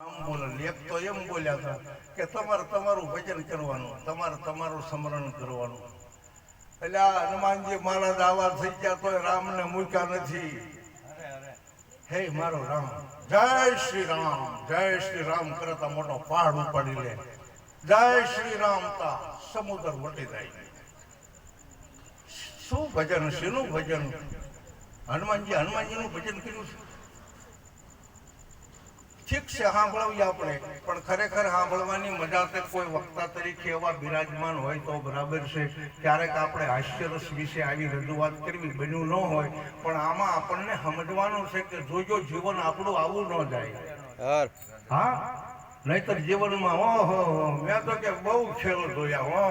આમ બોલે લેપ તો એમ બોલ્યા હતા કે તમારે તમારું ભજન કરવાનું, તમારે તમારું સ્મરણ કરવાનું. એટલે આ હનુમાનજી મહારાજ આવા થઈ ગયા તો રામને મૂક્યા નથી. હે મારો રામ, જય શ્રી રામ, જય શ્રી રામ કરતા મોટો પહાડ ઉપાડી લે. જય શ્રી રામ તા સમુદ્ર વટી જાય. શું ભજન, શેનું ભજન? હનુમાનજીનું ભજન કર્યું છે. ઠીક છે, સાંભળવીએ આપણે, પણ ખરેખર સાંભળવાની મજા તે કોઈ વક્તા તરીકે એવા બિરાજમાન હોય તો બરાબર છે. ક્યારેક આપણે હાસ્યરસ વિશે આવી રજૂઆત કરવી બન્યું ન હોય, પણ આમાં આપણને સમજવાનું છે કે જોજો જીવન આપણું આવું ન જાય. હા, નહીતર જીવનમાં ઓહો મેં તો કે બહુ ખેલ જોયા હો.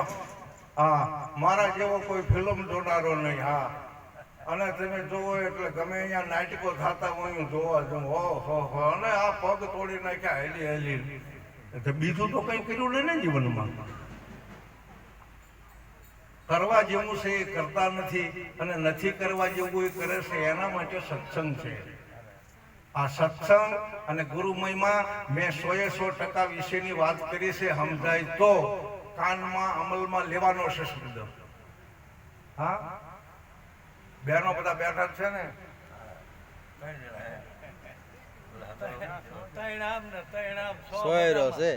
હા, મારા જેવો કોઈ ફિલ્મ જોનારો નહીં. હા, અને તમે જોવો એટલે ગમે અહીંયા નાટકો થતા હોય જોવા જવું. ઓહો, અને આ પગ તોડી નાખ્યા હેલી હેલી. બીજું તો કઈ કર્યું નહીં ને જીવનમાં. કરવા જેવું છે એ કરતા નથી, અને નથી કરવા જેવું એ કરે છે. એના માટે સત્સંગ છે. આ સત્સંગ અને ગુરુ મહિમા મેં 100% વિશેની વાત કરી છે. સમજાય તો કાનમાં અમલમાં લેવાનો છે શબ્દ. હા, બહેનો બધા બેઠા છે ને, સોયરો છે.